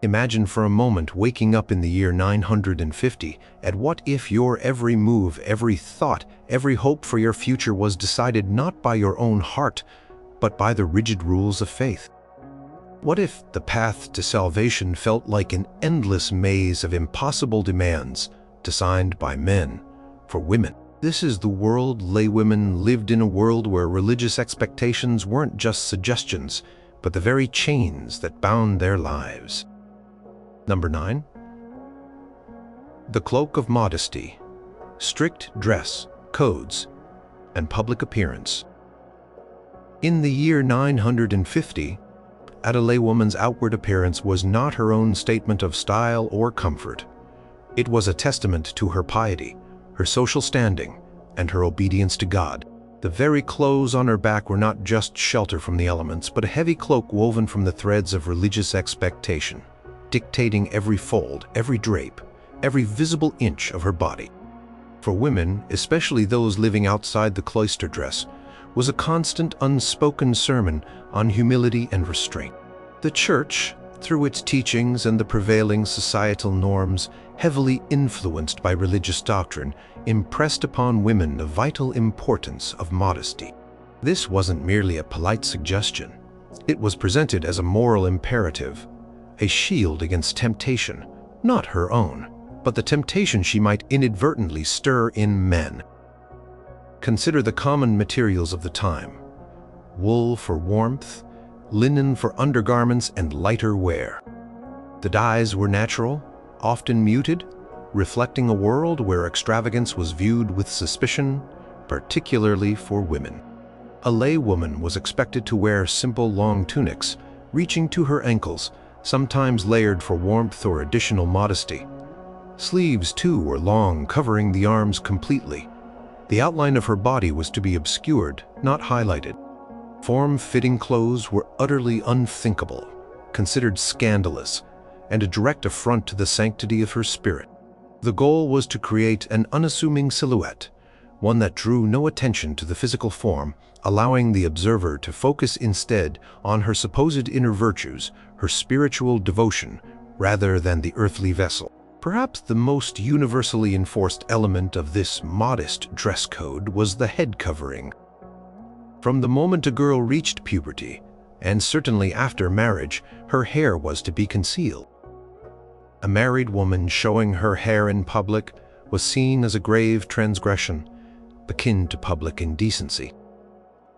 Imagine for a moment waking up in the year 950, and what if your every move, every thought, every hope for your future was decided not by your own heart, but by the rigid rules of faith? What if the path to salvation felt like an endless maze of impossible demands designed by men for women? This is the world laywomen lived in, a world where religious expectations weren't just suggestions, but the very chains that bound their lives. Number 9. The cloak of modesty, strict dress, codes, and public appearance. In the year 950, a laywoman's outward appearance was not her own statement of style or comfort. It was a testament to her piety, her social standing, and her obedience to God. The very clothes on her back were not just shelter from the elements, but a heavy cloak woven from the threads of religious expectation, dictating every fold, every drape, every visible inch of her body. For women, especially those living outside the cloister dress, was a constant unspoken sermon on humility and restraint. The Church, through its teachings and the prevailing societal norms, heavily influenced by religious doctrine, impressed upon women the vital importance of modesty. This wasn't merely a polite suggestion. It was presented as a moral imperative, a shield against temptation, not her own, but the temptation she might inadvertently stir in men. Consider the common materials of the time: wool for warmth, linen for undergarments and lighter wear. The dyes were natural, often muted, reflecting a world where extravagance was viewed with suspicion, particularly for women. A laywoman was expected to wear simple long tunics, reaching to her ankles, sometimes layered for warmth or additional modesty. Sleeves, too, were long, covering the arms completely. The outline of her body was to be obscured, not highlighted. Form-fitting clothes were utterly unthinkable, considered scandalous, and a direct affront to the sanctity of her spirit. The goal was to create an unassuming silhouette, one that drew no attention to the physical form, allowing the observer to focus instead on her supposed inner virtues, her spiritual devotion, rather than the earthly vessel. Perhaps the most universally enforced element of this modest dress code was the head covering. From the moment a girl reached puberty, and certainly after marriage, her hair was to be concealed. A married woman showing her hair in public was seen as a grave transgression, akin to public indecency.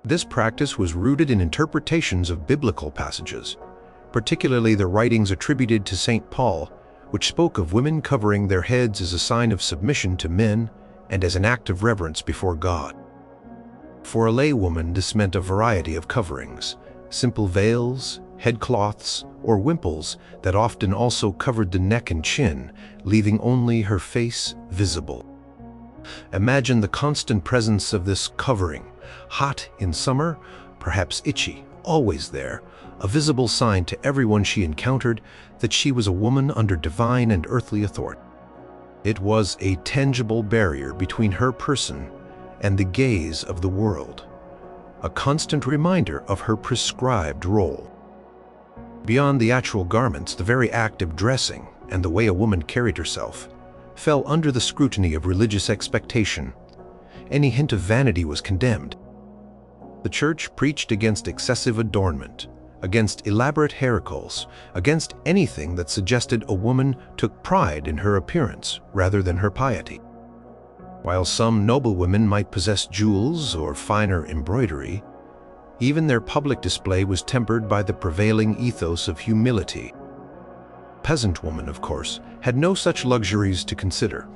This practice was rooted in interpretations of biblical passages, particularly the writings attributed to St. Paul, which spoke of women covering their heads as a sign of submission to men and as an act of reverence before God. For a laywoman, this meant a variety of coverings: simple veils, headcloths, or wimples that often also covered the neck and chin, leaving only her face visible. Imagine the constant presence of this covering, hot in summer, perhaps itchy, always there, a visible sign to everyone she encountered that she was a woman under divine and earthly authority. It was a tangible barrier between her person and the gaze of the world, a constant reminder of her prescribed role. Beyond the actual garments, the very act of dressing and the way a woman carried herself fell under the scrutiny of religious expectation. Any hint of vanity was condemned. The Church preached against excessive adornment, against elaborate haircloths, against anything that suggested a woman took pride in her appearance rather than her piety. While some noblewomen might possess jewels or finer embroidery, even their public display was tempered by the prevailing ethos of humility. Peasant woman, of course, had no such luxuries to consider.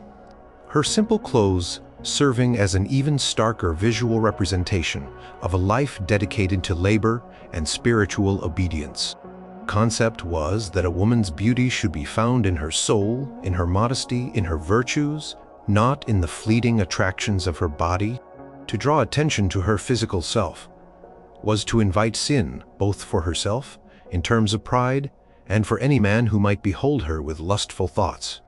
Her simple clothes serving as an even starker visual representation of a life dedicated to labor and spiritual obedience. The concept was that a woman's beauty should be found in her soul, in her modesty, in her virtues, not in the fleeting attractions of her body. To draw attention to her physical self was to invite sin, both for herself, in terms of pride, and for any man who might behold her with lustful thoughts.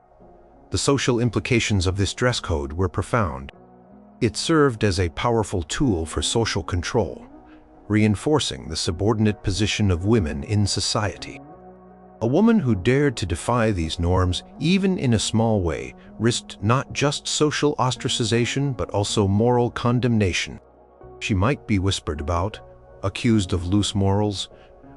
The social implications of this dress code were profound. It served as a powerful tool for social control, reinforcing the subordinate position of women in society. A woman who dared to defy these norms, even in a small way, risked not just social ostracization but also moral condemnation. She might be whispered about, accused of loose morals,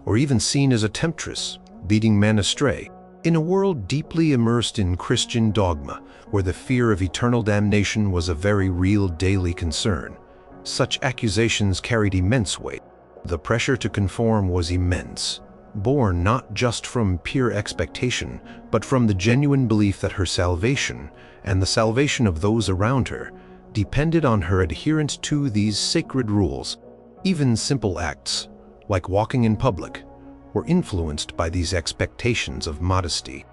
or even seen as a temptress, leading men astray. In a world deeply immersed in Christian dogma, where the fear of eternal damnation was a very real daily concern, such accusations carried immense weight. The pressure to conform was immense, born not just from pure expectation, but from the genuine belief that her salvation, and the salvation of those around her, depended on her adherence to these sacred rules. Even simple acts, like walking in public, were influenced by these expectations of modesty.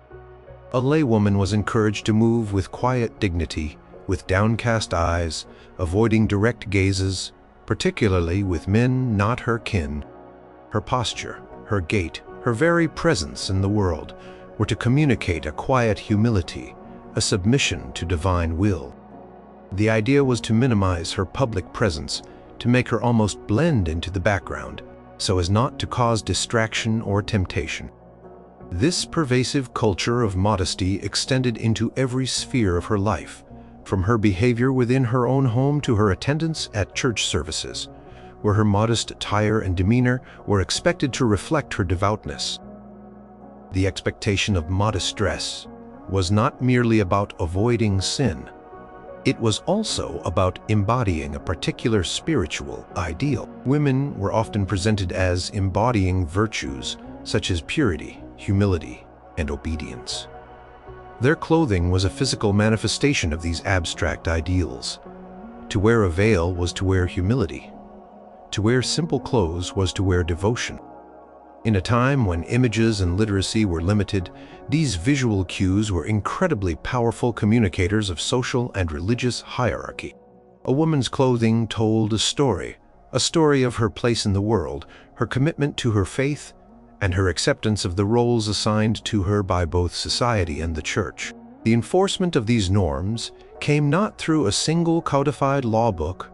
A laywoman was encouraged to move with quiet dignity, with downcast eyes, avoiding direct gazes, particularly with men not her kin. Her posture, her gait, her very presence in the world were to communicate a quiet humility, a submission to divine will. The idea was to minimize her public presence, to make her almost blend into the background, so as not to cause distraction or temptation. This pervasive culture of modesty extended into every sphere of her life, from her behavior within her own home to her attendance at church services, where her modest attire and demeanor were expected to reflect her devoutness. The expectation of modest dress was not merely about avoiding sin. It was also about embodying a particular spiritual ideal. Women were often presented as embodying virtues such as purity, humility, and obedience. Their clothing was a physical manifestation of these abstract ideals. To wear a veil was to wear humility. To wear simple clothes was to wear devotion. In a time when images and literacy were limited, these visual cues were incredibly powerful communicators of social and religious hierarchy. A woman's clothing told a story of her place in the world, her commitment to her faith, and her acceptance of the roles assigned to her by both society and the church. The enforcement of these norms came not through a single codified law book,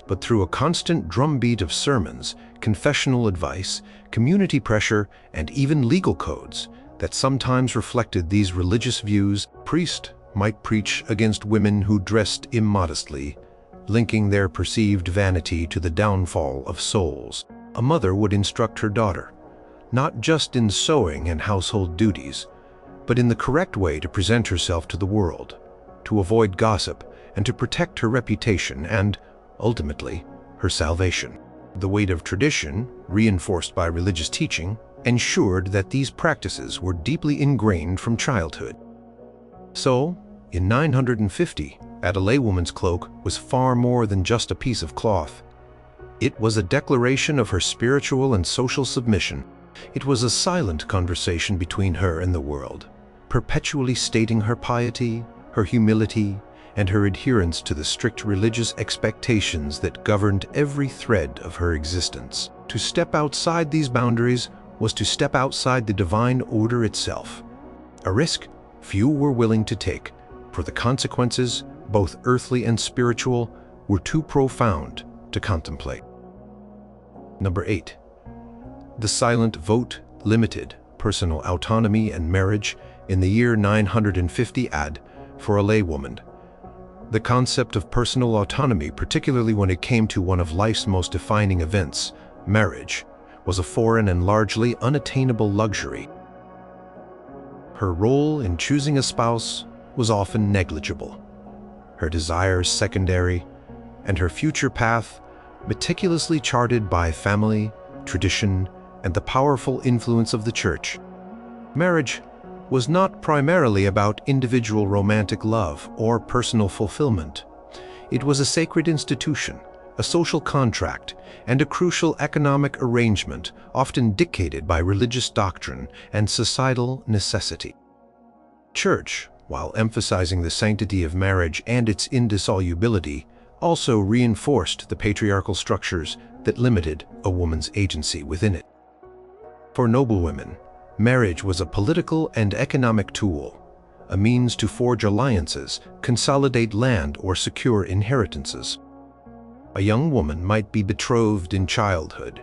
but through a constant drumbeat of sermons, confessional advice, community pressure, and even legal codes that sometimes reflected these religious views. A priest might preach against women who dressed immodestly, linking their perceived vanity to the downfall of souls. A mother would instruct her daughter, not just in sewing and household duties, but in the correct way to present herself to the world, to avoid gossip, and to protect her reputation and, ultimately, her salvation. The weight of tradition, reinforced by religious teaching, ensured that these practices were deeply ingrained from childhood. So, in 950, a laywoman's cloak was far more than just a piece of cloth. It was a declaration of her spiritual and social submission. It was a silent conversation between her and the world, perpetually stating her piety, her humility, and her adherence to the strict religious expectations that governed every thread of her existence. To step outside these boundaries was to step outside the divine order itself, a risk few were willing to take, for the consequences, both earthly and spiritual, were too profound to contemplate. Number 8. The silent vote limited personal autonomy and marriage in the year 950 AD for a laywoman. The concept of personal autonomy, particularly when it came to one of life's most defining events, marriage, was a foreign and largely unattainable luxury. Her role in choosing a spouse was often negligible, her desires secondary, and her future path meticulously charted by family, tradition, and the powerful influence of the church. Marriage was not primarily about individual romantic love or personal fulfillment. It was a sacred institution, a social contract, and a crucial economic arrangement often dictated by religious doctrine and societal necessity. Church, while emphasizing the sanctity of marriage and its indissolubility, also reinforced the patriarchal structures that limited a woman's agency within it. For noblewomen, marriage was a political and economic tool, a means to forge alliances, consolidate land, or secure inheritances. A young woman might be betrothed in childhood,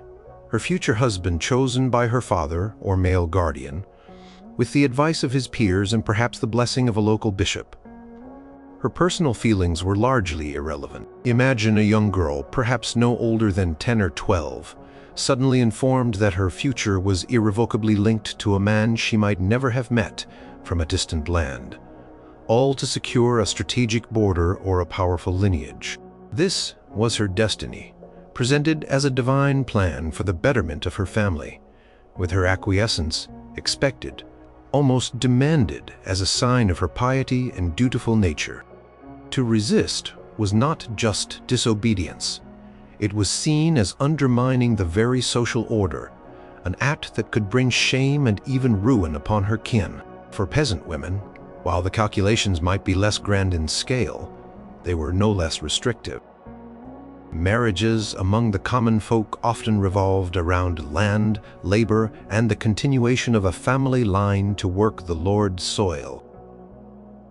her future husband chosen by her father or male guardian, with the advice of his peers and perhaps the blessing of a local bishop. Her personal feelings were largely irrelevant. Imagine a young girl, perhaps no older than 10 or 12, suddenly informed that her future was irrevocably linked to a man she might never have met from a distant land, all to secure a strategic border or a powerful lineage. This was her destiny, presented as a divine plan for the betterment of her family, with her acquiescence expected, almost demanded as a sign of her piety and dutiful nature. To resist was not just disobedience. It was seen as undermining the very social order, an act that could bring shame and even ruin upon her kin. For peasant women, while the calculations might be less grand in scale, they were no less restrictive. Marriages among the common folk often revolved around land, labor, and the continuation of a family line to work the Lord's soil.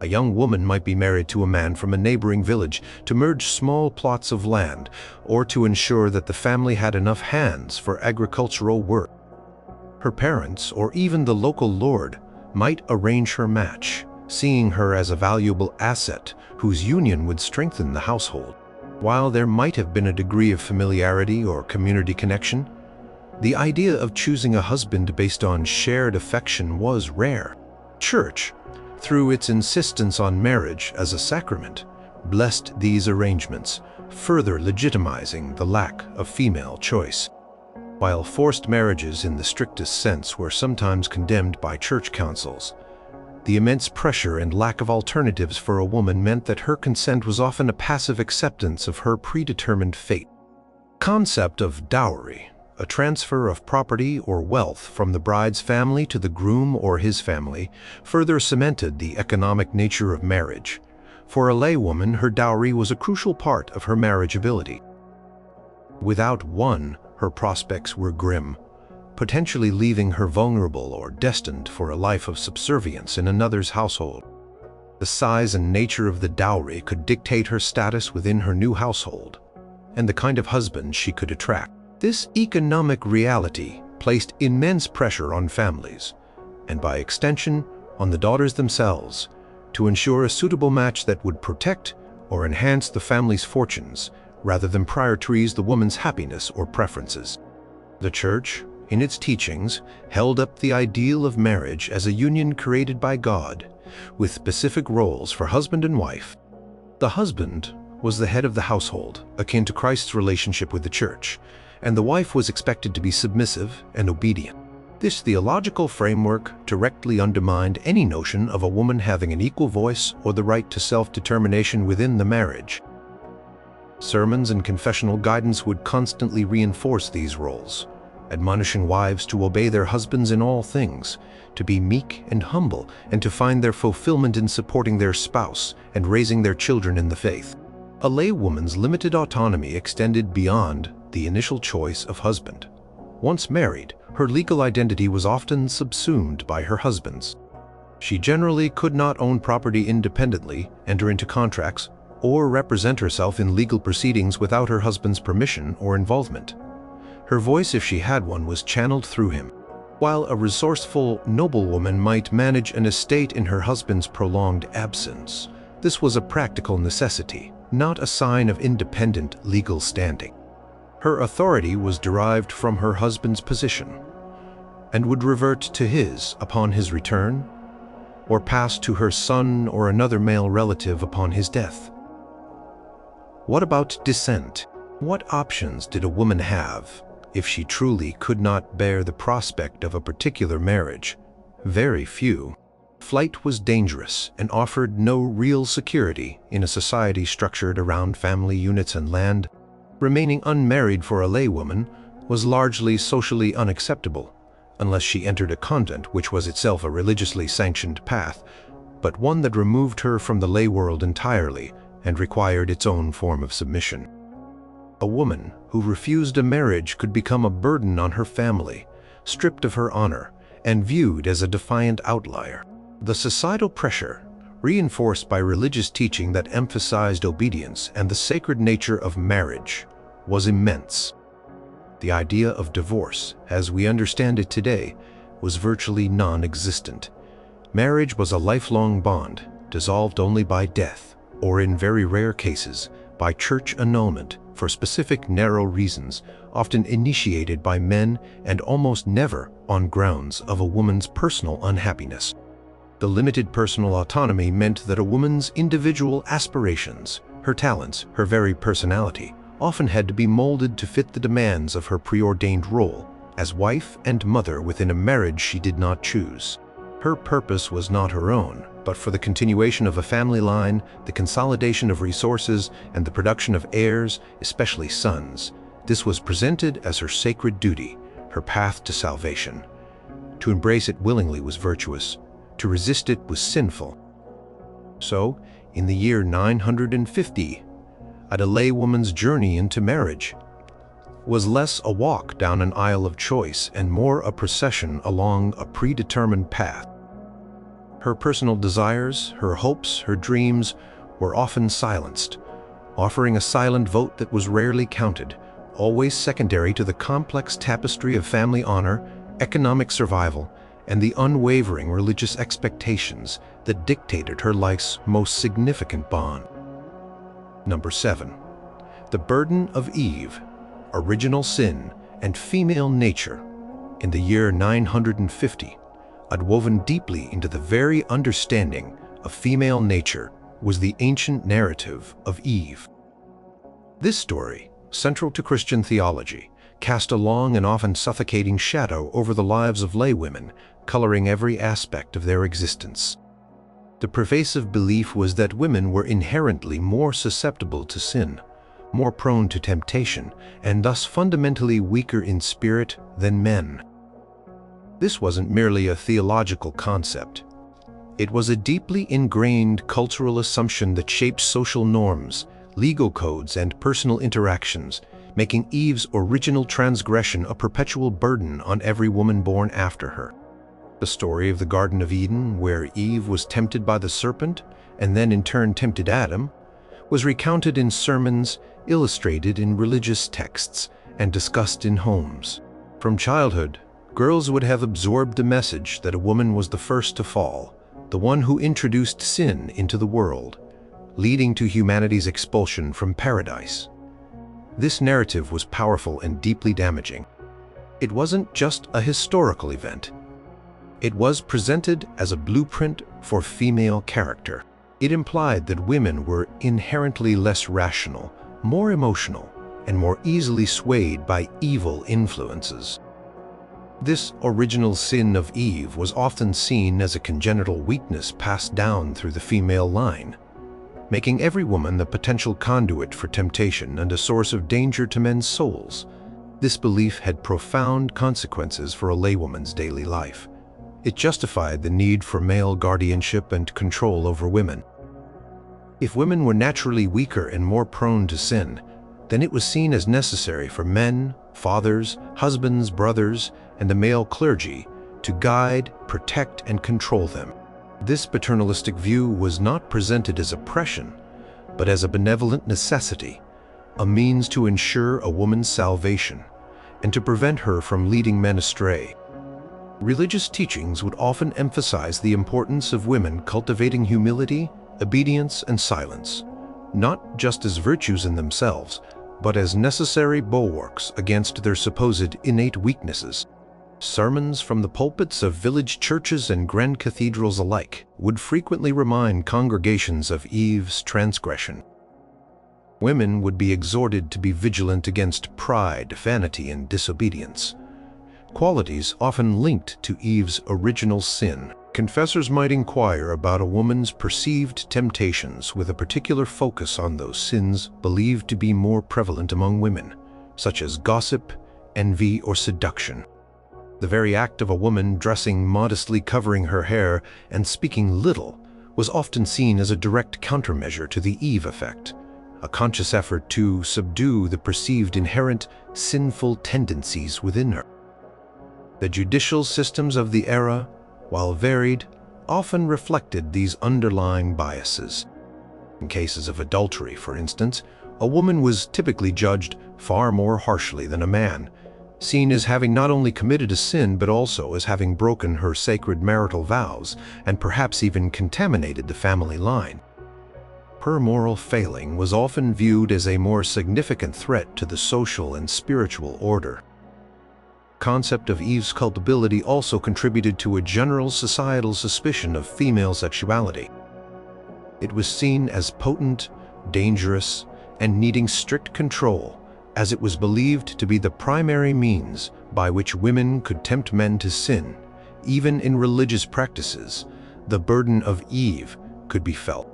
A young woman might be married to a man from a neighboring village to merge small plots of land, or to ensure that the family had enough hands for agricultural work. Her parents, or even the local lord, might arrange her match, seeing her as a valuable asset whose union would strengthen the household. While there might have been a degree of familiarity or community connection, the idea of choosing a husband based on shared affection was rare. Church, through its insistence on marriage as a sacrament, blessed these arrangements, further legitimizing the lack of female choice. While forced marriages in the strictest sense were sometimes condemned by church councils, the immense pressure and lack of alternatives for a woman meant that her consent was often a passive acceptance of her predetermined fate. Concept of dowry, a transfer of property or wealth from the bride's family to the groom or his family, further cemented the economic nature of marriage. For a laywoman, her dowry was a crucial part of her marriageability. Without one, her prospects were grim, potentially leaving her vulnerable or destined for a life of subservience in another's household. The size and nature of the dowry could dictate her status within her new household, and the kind of husband she could attract. This economic reality placed immense pressure on families, and by extension, on the daughters themselves, to ensure a suitable match that would protect or enhance the family's fortunes, rather than prioritize the woman's happiness or preferences. The Church, in its teachings, held up the ideal of marriage as a union created by God, with specific roles for husband and wife. The husband was the head of the household, akin to Christ's relationship with the Church, and the wife was expected to be submissive and obedient. This theological framework directly undermined any notion of a woman having an equal voice or the right to self-determination within the marriage. Sermons and confessional guidance would constantly reinforce these roles, admonishing wives to obey their husbands in all things, to be meek and humble, and to find their fulfillment in supporting their spouse and raising their children in the faith. A laywoman's limited autonomy extended beyond the initial choice of husband. Once married, her legal identity was often subsumed by her husband's. She generally could not own property independently, enter into contracts, or represent herself in legal proceedings without her husband's permission or involvement. Her voice, if she had one, was channeled through him. While a resourceful noblewoman might manage an estate in her husband's prolonged absence, this was a practical necessity, not a sign of independent legal standing. Her authority was derived from her husband's position, and would revert to his upon his return, or pass to her son or another male relative upon his death. What about dissent? What options did a woman have if she truly could not bear the prospect of a particular marriage? Very few. Flight was dangerous and offered no real security in a society structured around family units and land. Remaining unmarried for a laywoman was largely socially unacceptable, unless she entered a convent, which was itself a religiously sanctioned path, but one that removed her from the lay world entirely and required its own form of submission. A woman who refused a marriage could become a burden on her family, stripped of her honor, and viewed as a defiant outlier. The societal pressure, reinforced by religious teaching that emphasized obedience and the sacred nature of marriage, was immense. The idea of divorce, as we understand it today, was virtually non-existent, Marriage was a lifelong bond, dissolved only by death, or in very rare cases, by church annulment for specific narrow reasons, often initiated by men and almost never on grounds of a woman's personal unhappiness. The limited personal autonomy meant that a woman's individual aspirations, her talents, her very personality, often had to be molded to fit the demands of her preordained role as wife and mother within a marriage she did not choose. Her purpose was not her own, but for the continuation of a family line, the consolidation of resources, and the production of heirs, especially sons. This was presented as her sacred duty, her path to salvation. To embrace it willingly was virtuous. To resist it was sinful. So, in the year 950, a laywoman's journey into marriage was less a walk down an aisle of choice and more a procession along a predetermined path. Her personal desires, her hopes, her dreams were often silenced, offering a silent vote that was rarely counted, always secondary to the complex tapestry of family honor, economic survival, and the unwavering religious expectations that dictated her life's most significant bond. Number 7. The burden of Eve, original sin, and female nature. In the year 950, woven deeply into the very understanding of female nature was the ancient narrative of Eve. This story, central to Christian theology, cast a long and often suffocating shadow over the lives of laywomen, coloring every aspect of their existence. The pervasive belief was that women were inherently more susceptible to sin, more prone to temptation, and thus fundamentally weaker in spirit than men. This wasn't merely a theological concept. It was a deeply ingrained cultural assumption that shaped social norms, legal codes, and personal interactions, making Eve's original transgression a perpetual burden on every woman born after her. The story of the Garden of Eden, where Eve was tempted by the serpent and then in turn tempted Adam, was recounted in sermons, illustrated in religious texts, and discussed in homes. From childhood, girls would have absorbed the message that a woman was the first to fall, the one who introduced sin into the world, leading to humanity's expulsion from paradise. This narrative was powerful and deeply damaging. It wasn't just a historical event. It was presented as a blueprint for female character. It implied that women were inherently less rational, more emotional, and more easily swayed by evil influences. This original sin of Eve was often seen as a congenital weakness passed down through the female line, making every woman the potential conduit for temptation and a source of danger to men's souls. This belief had profound consequences for a laywoman's daily life. It justified the need for male guardianship and control over women. If women were naturally weaker and more prone to sin, then it was seen as necessary for men, fathers, husbands, brothers, and the male clergy to guide, protect, and control them. This paternalistic view was not presented as oppression, but as a benevolent necessity, a means to ensure a woman's salvation and to prevent her from leading men astray. Religious teachings would often emphasize the importance of women cultivating humility, obedience, and silence, not just as virtues in themselves, but as necessary bulwarks against their supposed innate weaknesses. Sermons from the pulpits of village churches and grand cathedrals alike would frequently remind congregations of Eve's transgression. Women would be exhorted to be vigilant against pride, vanity, and disobedience, qualities often linked to Eve's original sin. Confessors might inquire about a woman's perceived temptations with a particular focus on those sins believed to be more prevalent among women, such as gossip, envy, or seduction. The very act of a woman dressing modestly, covering her hair, and speaking little was often seen as a direct countermeasure to the Eve effect, a conscious effort to subdue the perceived inherent sinful tendencies within her. The judicial systems of the era, while varied, often reflected these underlying biases. In cases of adultery, for instance, a woman was typically judged far more harshly than a man, seen as having not only committed a sin but also as having broken her sacred marital vows and perhaps even contaminated the family line. Her moral failing was often viewed as a more significant threat to the social and spiritual order. The concept of Eve's culpability also contributed to a general societal suspicion of female sexuality. It was seen as potent, dangerous, and needing strict control, as it was believed to be the primary means by which women could tempt men to sin. Even in religious practices, the burden of Eve could be felt.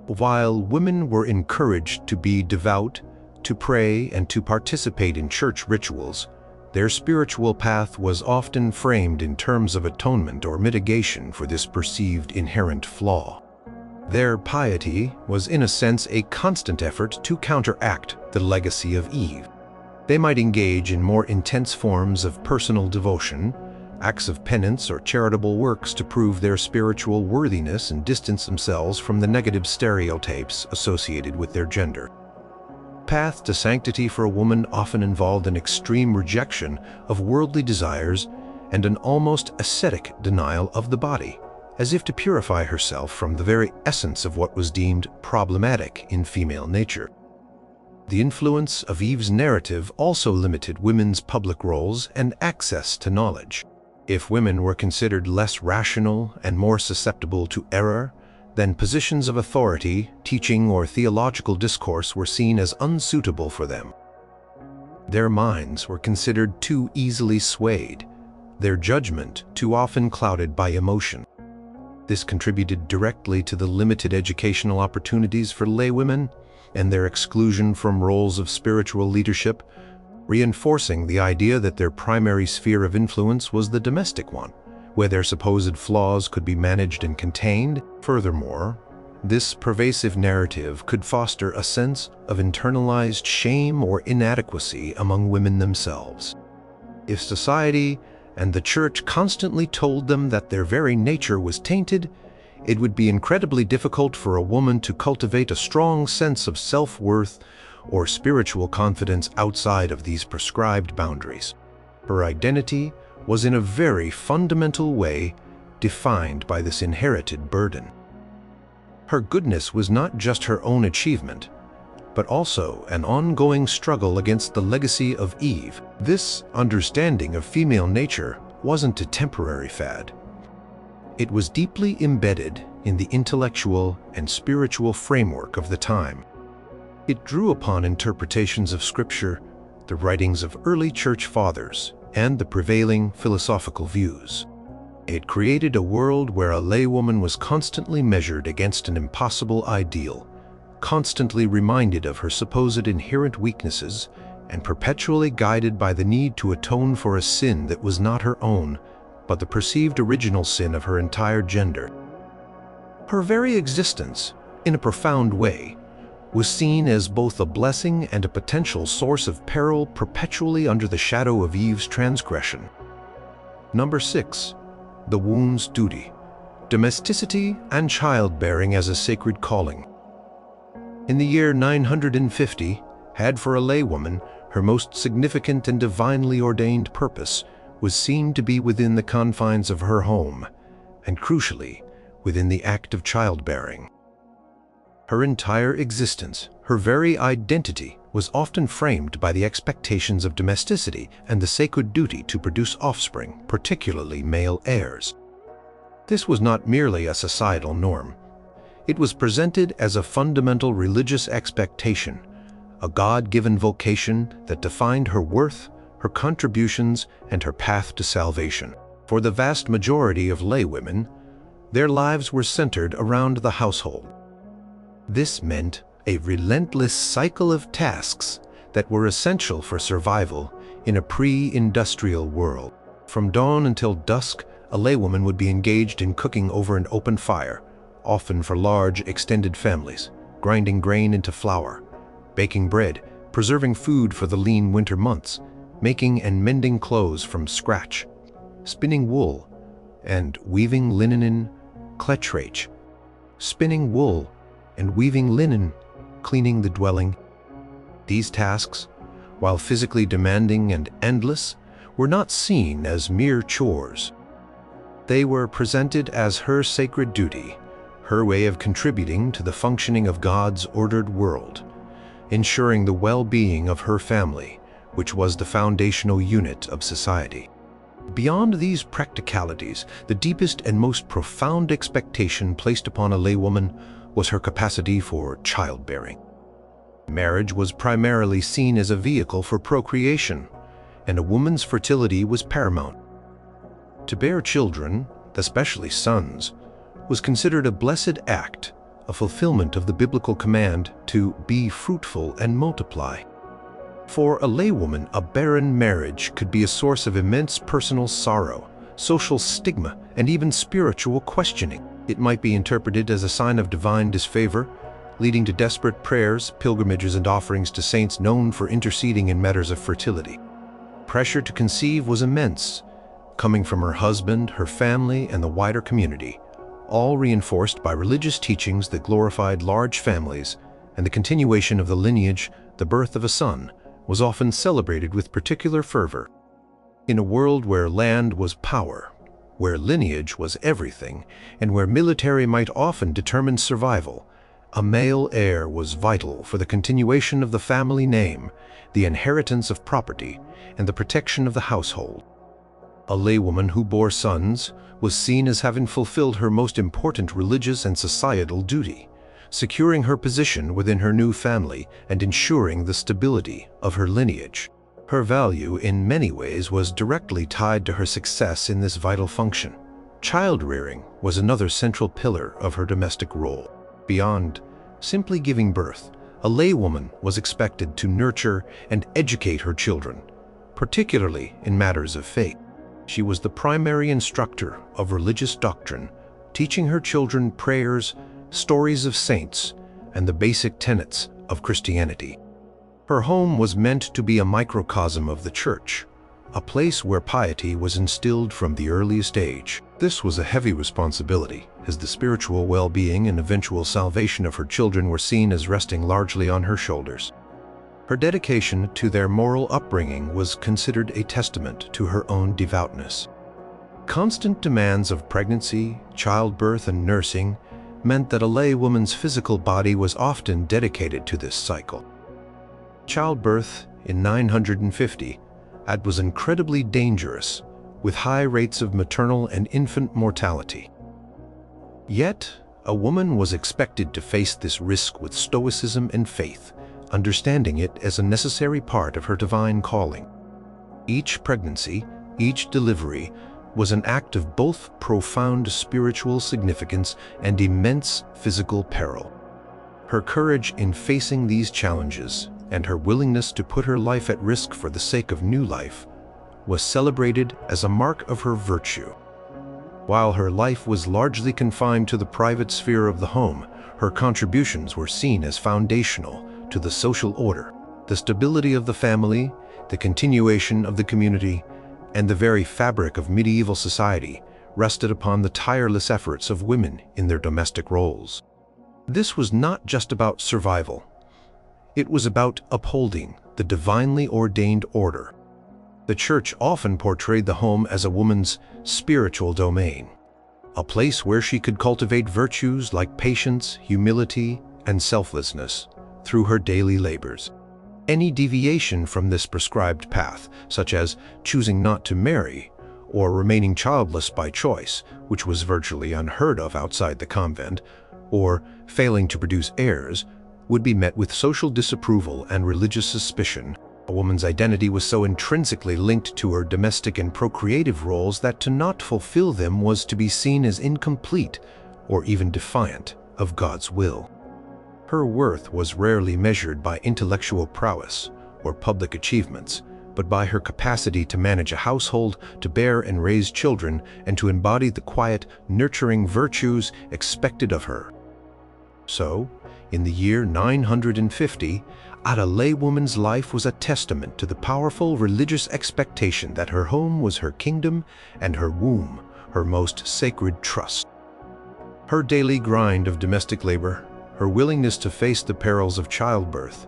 While women were encouraged to be devout, to pray, and to participate in church rituals, their spiritual path was often framed in terms of atonement or mitigation for this perceived inherent flaw. Their piety was in a sense a constant effort to counteract the legacy of Eve. They might engage in more intense forms of personal devotion, acts of penance or charitable works to prove their spiritual worthiness and distance themselves from the negative stereotypes associated with their gender. The path to sanctity for a woman often involved an extreme rejection of worldly desires and an almost ascetic denial of the body, as if to purify herself from the very essence of what was deemed problematic in female nature. The influence of Eve's narrative also limited women's public roles and access to knowledge. If women were considered less rational and more susceptible to error, then positions of authority, teaching, or theological discourse were seen as unsuitable for them. Their minds were considered too easily swayed, their judgment too often clouded by emotion. This contributed directly to the limited educational opportunities for laywomen and their exclusion from roles of spiritual leadership, reinforcing the idea that their primary sphere of influence was the domestic one, where their supposed flaws could be managed and contained. Furthermore, this pervasive narrative could foster a sense of internalized shame or inadequacy among women themselves. If society and the church constantly told them that their very nature was tainted, it would be incredibly difficult for a woman to cultivate a strong sense of self-worth or spiritual confidence outside of these prescribed boundaries. Her identity was in a very fundamental way defined by this inherited burden. Her goodness was not just her own achievement, but also an ongoing struggle against the legacy of Eve. This understanding of female nature wasn't a temporary fad. It was deeply embedded in the intellectual and spiritual framework of the time. It drew upon interpretations of Scripture, the writings of early church fathers, and the prevailing philosophical views. It created a world where a laywoman was constantly measured against an impossible ideal, constantly reminded of her supposed inherent weaknesses, and perpetually guided by the need to atone for a sin that was not her own, but the perceived original sin of her entire gender. Her very existence, in a profound way, was seen as both a blessing and a potential source of peril perpetually under the shadow of Eve's transgression. Number 6. The womb's duty. Domesticity and childbearing as a sacred calling. In the year 950, had for a laywoman, her most significant and divinely ordained purpose was seen to be within the confines of her home, and crucially, within the act of childbearing. Her entire existence, her very identity, was often framed by the expectations of domesticity and the sacred duty to produce offspring, particularly male heirs. This was not merely a societal norm. It was presented as a fundamental religious expectation, a God-given vocation that defined her worth, her contributions, and her path to salvation. For the vast majority of laywomen, their lives were centered around the household. This meant a relentless cycle of tasks that were essential for survival in a pre-industrial world. From dawn until dusk, a laywoman would be engaged in cooking over an open fire, often for large, extended families, grinding grain into flour, baking bread, preserving food for the lean winter months, making and mending clothes from scratch, spinning wool, and weaving linen in cletrage. Spinning wool and weaving linen, cleaning the dwelling. These tasks while physically demanding and endless, were not seen as mere chores. They were presented as her sacred duty, her way of contributing to the functioning of God's ordered world, ensuring the well-being of her family, which was the foundational unit of society. Beyond these practicalities, the deepest and most profound expectation placed upon a laywoman was her capacity for childbearing. Marriage was primarily seen as a vehicle for procreation, and a woman's fertility was paramount. To bear children, especially sons, was considered a blessed act, a fulfillment of the biblical command to be fruitful and multiply. For a laywoman, a barren marriage could be a source of immense personal sorrow, social stigma, and even spiritual questioning. It might be interpreted as a sign of divine disfavor, leading to desperate prayers, pilgrimages, and offerings to saints known for interceding in matters of fertility. Pressure to conceive was immense, coming from her husband, her family, and the wider community, all reinforced by religious teachings that glorified large families, and the continuation of the lineage, the birth of a son, was often celebrated with particular fervor. In a world where land was power, where lineage was everything, and where military might often determine survival, a male heir was vital for the continuation of the family name, the inheritance of property, and the protection of the household. A laywoman who bore sons was seen as having fulfilled her most important religious and societal duty, securing her position within her new family and ensuring the stability of her lineage. Her value in many ways was directly tied to her success in this vital function. Child-rearing was another central pillar of her domestic role. Beyond simply giving birth, a laywoman was expected to nurture and educate her children, particularly in matters of faith. She was the primary instructor of religious doctrine, teaching her children prayers, stories of saints, and the basic tenets of Christianity. Her home was meant to be a microcosm of the church, a place where piety was instilled from the earliest age. This was a heavy responsibility, as the spiritual well-being and eventual salvation of her children were seen as resting largely on her shoulders. Her dedication to their moral upbringing was considered a testament to her own devoutness. Constant demands of pregnancy, childbirth, and nursing meant that a laywoman's physical body was often dedicated to this cycle. Childbirth in 950 was incredibly dangerous, with high rates of maternal and infant mortality. Yet, a woman was expected to face this risk with stoicism and faith, understanding it as a necessary part of her divine calling. Each pregnancy, each delivery, was an act of both profound spiritual significance and immense physical peril. Her courage in facing these challenges and her willingness to put her life at risk for the sake of new life was celebrated as a mark of her virtue. While her life was largely confined to the private sphere of the home, her contributions were seen as foundational to the social order, the stability of the family, the continuation of the community, and the very fabric of medieval society rested upon the tireless efforts of women in their domestic roles. This was not just about survival. It was about upholding the divinely ordained order. The church often portrayed the home as a woman's spiritual domain, a place where she could cultivate virtues like patience, humility, and selflessness through her daily labors. Any deviation from this prescribed path, such as choosing not to marry or remaining childless by choice, which was virtually unheard of outside the convent, or failing to produce heirs, would be met with social disapproval and religious suspicion. A woman's identity was so intrinsically linked to her domestic and procreative roles that to not fulfill them was to be seen as incomplete or even defiant of God's will. Her worth was rarely measured by intellectual prowess or public achievements, but by her capacity to manage a household, to bear and raise children, and to embody the quiet, nurturing virtues expected of her. So, in the year 950, a laywoman's life was a testament to the powerful religious expectation that her home was her kingdom and her womb her most sacred trust. Her daily grind of domestic labor, her willingness to face the perils of childbirth,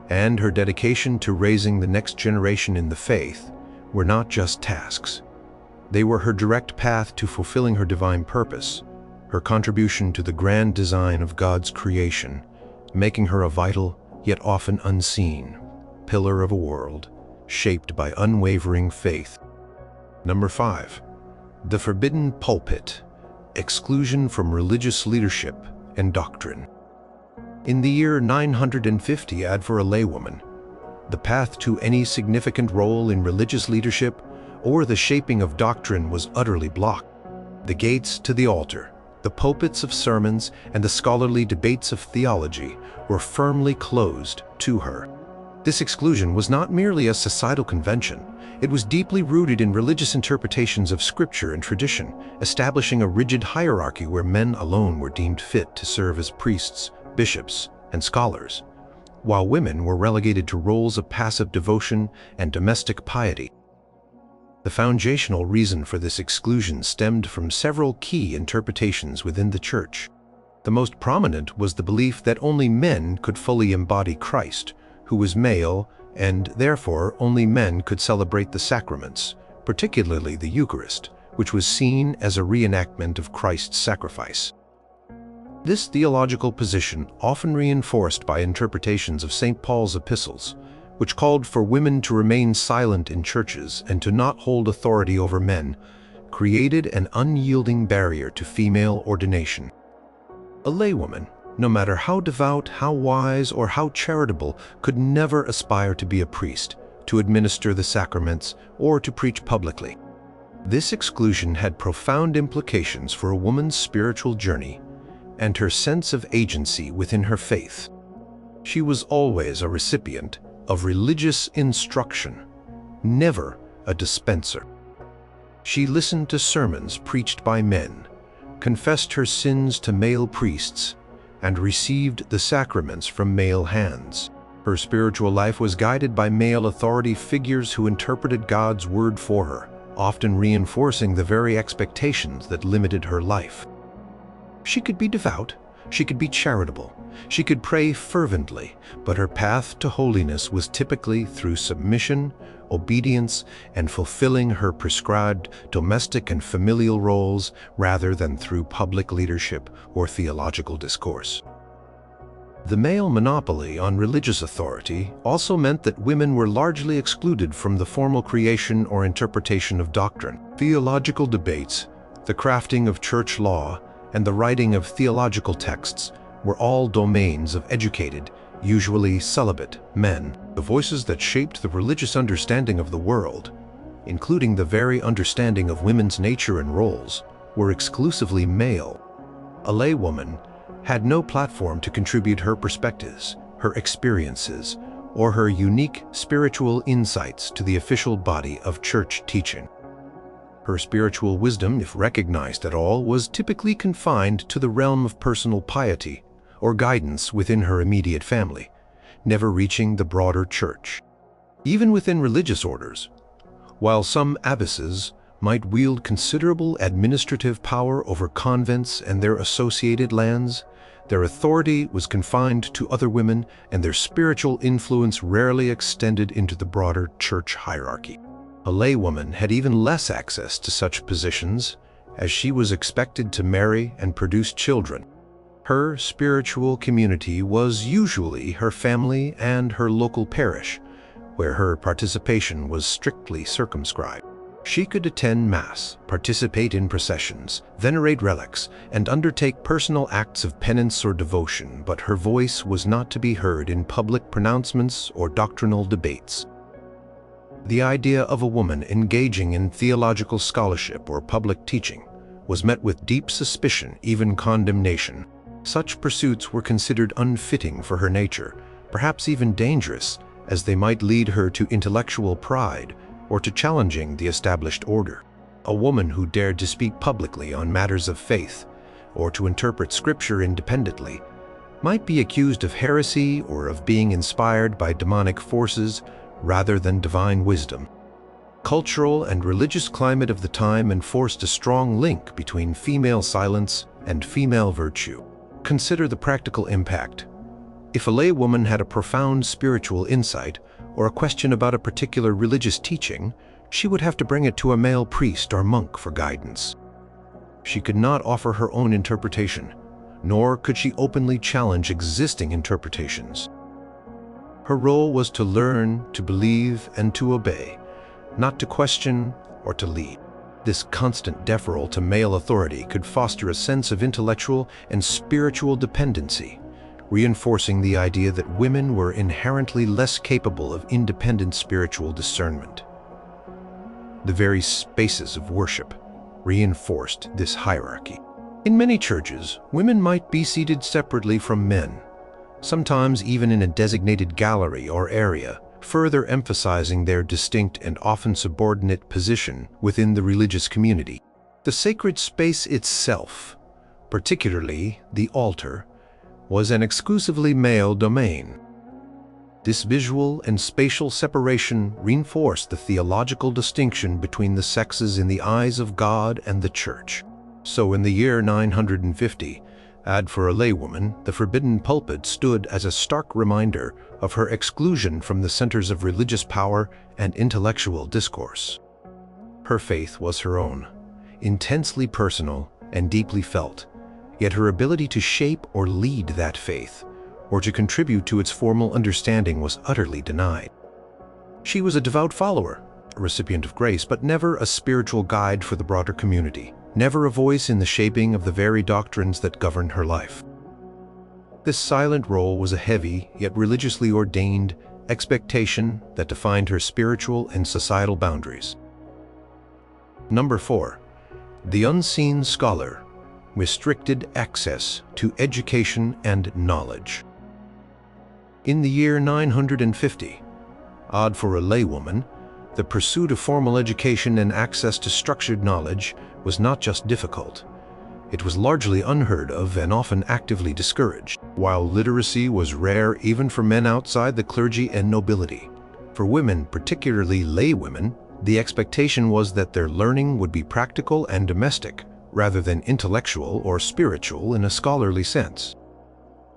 and her dedication to raising the next generation in the faith were not just tasks. They were her direct path to fulfilling her divine purpose, her contribution to the grand design of God's creation, making her a vital, yet often unseen, pillar of a world shaped by unwavering faith. Number 5. The forbidden pulpit, exclusion from religious leadership and doctrine. In the year 950 AD for a laywoman, the path to any significant role in religious leadership or the shaping of doctrine was utterly blocked. The gates to the altar, the pulpits of sermons, and the scholarly debates of theology were firmly closed to her. This exclusion was not merely a societal convention. It was deeply rooted in religious interpretations of scripture and tradition, establishing a rigid hierarchy where men alone were deemed fit to serve as priests, bishops, and scholars, while women were relegated to roles of passive devotion and domestic piety. The foundational reason for this exclusion stemmed from several key interpretations within the Church. The most prominent was the belief that only men could fully embody Christ, who was male, and therefore only men could celebrate the sacraments, particularly the Eucharist, which was seen as a reenactment of Christ's sacrifice. This theological position, often reinforced by interpretations of St. Paul's epistles, which called for women to remain silent in churches and to not hold authority over men, created an unyielding barrier to female ordination. A laywoman, no matter how devout, how wise, or how charitable, could never aspire to be a priest, to administer the sacraments, or to preach publicly. This exclusion had profound implications for a woman's spiritual journey and her sense of agency within her faith. She was always a recipient of religious instruction, never a dispenser. She listened to sermons preached by men, confessed her sins to male priests, and received the sacraments from male hands. Her spiritual life was guided by male authority figures who interpreted God's word for her, often reinforcing the very expectations that limited her life. She could be devout, she could be charitable, she could pray fervently, but her path to holiness was typically through submission, obedience, and fulfilling her prescribed domestic and familial roles rather than through public leadership or theological discourse. The male monopoly on religious authority also meant that women were largely excluded from the formal creation or interpretation of doctrine. Theological debates, the crafting of church law, and the writing of theological texts were all domains of educated, usually celibate, men. The voices that shaped the religious understanding of the world, including the very understanding of women's nature and roles, were exclusively male. A laywoman had no platform to contribute her perspectives, her experiences, or her unique spiritual insights to the official body of church teaching. Her spiritual wisdom, if recognized at all, was typically confined to the realm of personal piety or guidance within her immediate family, never reaching the broader church. Even within religious orders, while some abbesses might wield considerable administrative power over convents and their associated lands, their authority was confined to other women and their spiritual influence rarely extended into the broader church hierarchy. A laywoman had even less access to such positions, as she was expected to marry and produce children. Her spiritual community was usually her family and her local parish, where her participation was strictly circumscribed. She could attend Mass, participate in processions, venerate relics, and undertake personal acts of penance or devotion, but her voice was not to be heard in public pronouncements or doctrinal debates. The idea of a woman engaging in theological scholarship or public teaching was met with deep suspicion, even condemnation. Such pursuits were considered unfitting for her nature, perhaps even dangerous, as they might lead her to intellectual pride or to challenging the established order. A woman who dared to speak publicly on matters of faith or to interpret scripture independently might be accused of heresy or of being inspired by demonic forces rather than divine wisdom. Cultural and religious climate of the time enforced a strong link between female silence and female virtue. Consider the practical impact. If a laywoman had a profound spiritual insight or a question about a particular religious teaching, she would have to bring it to a male priest or monk for guidance. She could not offer her own interpretation, nor could she openly challenge existing interpretations. Her role was to learn, to believe, and to obey, not to question or to lead. This constant deferral to male authority could foster a sense of intellectual and spiritual dependency, reinforcing the idea that women were inherently less capable of independent spiritual discernment. The very spaces of worship reinforced this hierarchy. In many churches, women might be seated separately from men, sometimes even in a designated gallery or area, further emphasizing their distinct and often subordinate position within the religious community. The sacred space itself, particularly the altar, was an exclusively male domain. This visual and spatial separation reinforced the theological distinction between the sexes in the eyes of God and the Church. So in the year 950, for a laywoman, the forbidden pulpit stood as a stark reminder of her exclusion from the centers of religious power and intellectual discourse. Her faith was her own, intensely personal and deeply felt, yet her ability to shape or lead that faith, or to contribute to its formal understanding, was utterly denied. She was a devout follower, a recipient of grace, but never a spiritual guide for the broader community, never a voice in the shaping of the very doctrines that governed her life. This silent role was a heavy, yet religiously ordained, expectation that defined her spiritual and societal boundaries. Number 4. The unseen scholar. Restricted access to education and knowledge. In the year 950, odd for a laywoman, the pursuit of formal education and access to structured knowledge was not just difficult. It was largely unheard of and often actively discouraged. While literacy was rare even for men outside the clergy and nobility, for women, particularly laywomen, the expectation was that their learning would be practical and domestic, rather than intellectual or spiritual in a scholarly sense.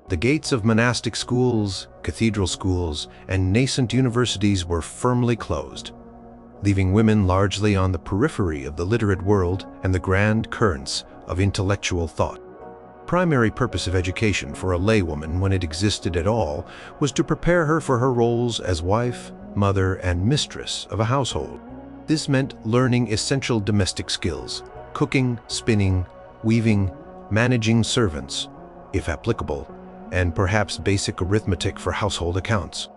The gates of monastic schools, cathedral schools, and nascent universities were firmly closed, leaving women largely on the periphery of the literate world and the grand currents of intellectual thought. Primary purpose of education for a laywoman, when it existed at all, was to prepare her for her roles as wife, mother, and mistress of a household. This meant learning essential domestic skills: cooking, spinning, weaving, managing servants, if applicable, and perhaps basic arithmetic for household accounts.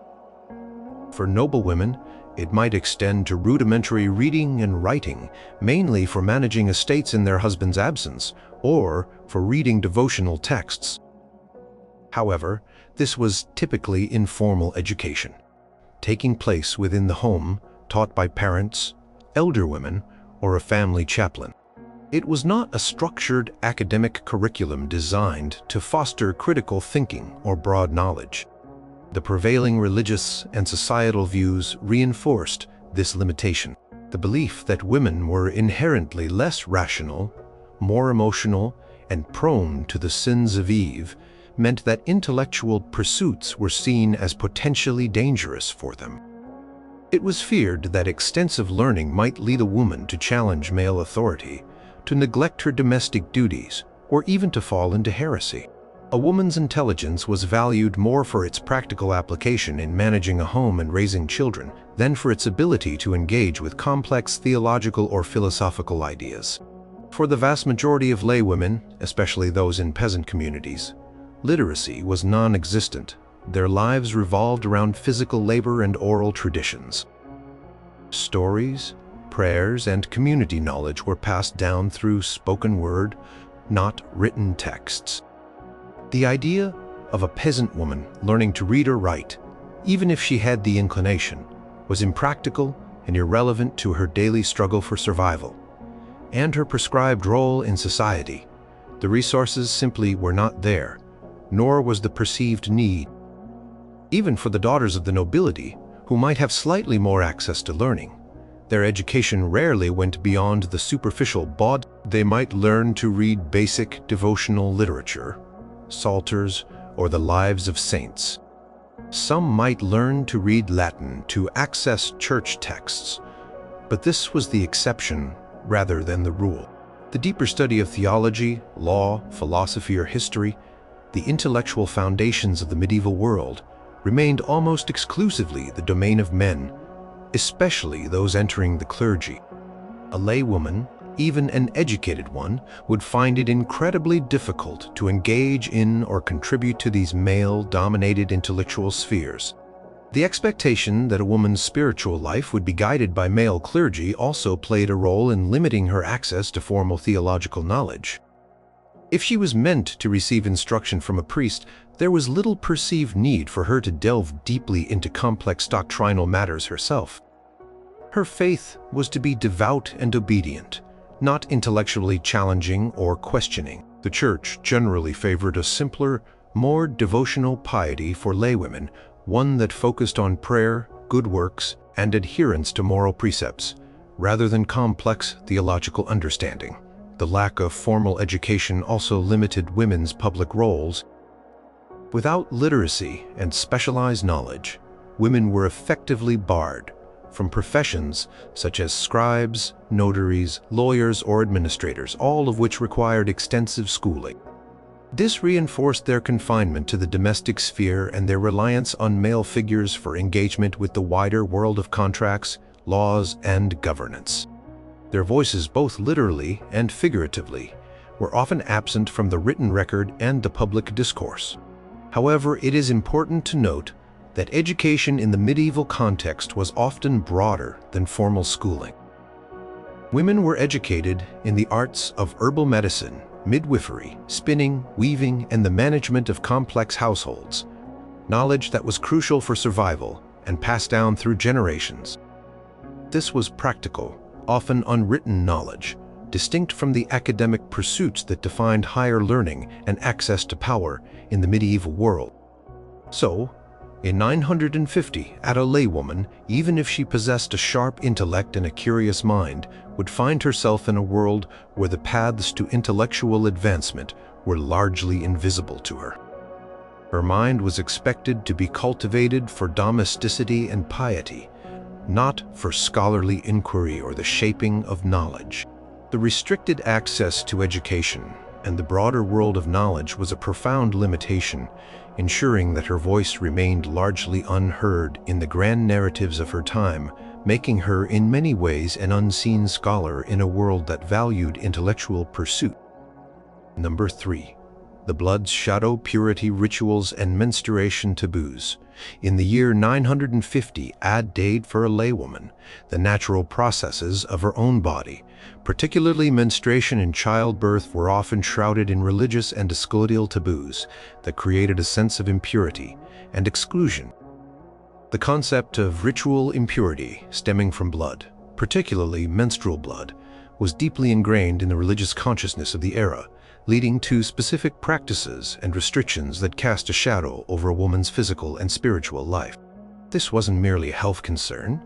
For noble women, it might extend to rudimentary reading and writing, mainly for managing estates in their husband's absence, or for reading devotional texts. However, this was typically informal education, taking place within the home, taught by parents, elder women, or a family chaplain. It was not a structured academic curriculum designed to foster critical thinking or broad knowledge. The prevailing religious and societal views reinforced this limitation. The belief that women were inherently less rational, more emotional, and prone to the sins of Eve meant that intellectual pursuits were seen as potentially dangerous for them. It was feared that extensive learning might lead a woman to challenge male authority, to neglect her domestic duties, or even to fall into heresy. A woman's intelligence was valued more for its practical application in managing a home and raising children than for its ability to engage with complex theological or philosophical ideas. For the vast majority of laywomen, especially those in peasant communities, literacy was non-existent. Their lives revolved around physical labor and oral traditions. Stories, prayers, and community knowledge were passed down through spoken word, not written texts. The idea of a peasant woman learning to read or write, even if she had the inclination, was impractical and irrelevant to her daily struggle for survival and her prescribed role in society. The resources simply were not there, nor was the perceived need. Even for the daughters of the nobility, who might have slightly more access to learning, their education rarely went beyond the superficial bod. They might learn to read basic devotional literature, psalters, or the lives of saints. Some might learn to read Latin to access church texts, but this was the exception rather than the rule. The deeper study of theology, law, philosophy, or history, the intellectual foundations of the medieval world, remained almost exclusively the domain of men, especially those entering the clergy. A laywoman, even an educated one, would find it incredibly difficult to engage in or contribute to these male-dominated intellectual spheres. The expectation that a woman's spiritual life would be guided by male clergy also played a role in limiting her access to formal theological knowledge. If she was meant to receive instruction from a priest, there was little perceived need for her to delve deeply into complex doctrinal matters herself. Her faith was to be devout and obedient, not intellectually challenging or questioning. The Church generally favored a simpler, more devotional piety for laywomen, one that focused on prayer, good works, and adherence to moral precepts, rather than complex theological understanding. The lack of formal education also limited women's public roles. Without literacy and specialized knowledge, women were effectively barred from professions such as scribes, notaries, lawyers, or administrators, all of which required extensive schooling. This reinforced their confinement to the domestic sphere and their reliance on male figures for engagement with the wider world of contracts, laws, and governance. Their voices, both literally and figuratively, were often absent from the written record and the public discourse. However, it is important to note that education in the medieval context was often broader than formal schooling. Women were educated in the arts of herbal medicine, midwifery, spinning, weaving, and the management of complex households, knowledge that was crucial for survival and passed down through generations. This was practical, often unwritten knowledge, distinct from the academic pursuits that defined higher learning and access to power in the medieval world. So, in 950, a laywoman, even if she possessed a sharp intellect and a curious mind, would find herself in a world where the paths to intellectual advancement were largely invisible to her. Her mind was expected to be cultivated for domesticity and piety, not for scholarly inquiry or the shaping of knowledge. The restricted access to education and the broader world of knowledge was a profound limitation, ensuring that her voice remained largely unheard in the grand narratives of her time, making her in many ways an unseen scholar in a world that valued intellectual pursuit. Number 3. The blood's shadow, purity, rituals, and menstruation taboos. In the year 950 date for a laywoman, the natural processes of her own body, particularly menstruation and childbirth, were often shrouded in religious and custodial taboos that created a sense of impurity and exclusion. The concept of ritual impurity stemming from blood, particularly menstrual blood, was deeply ingrained in the religious consciousness of the era, leading to specific practices and restrictions that cast a shadow over a woman's physical and spiritual life. This wasn't merely a health concern.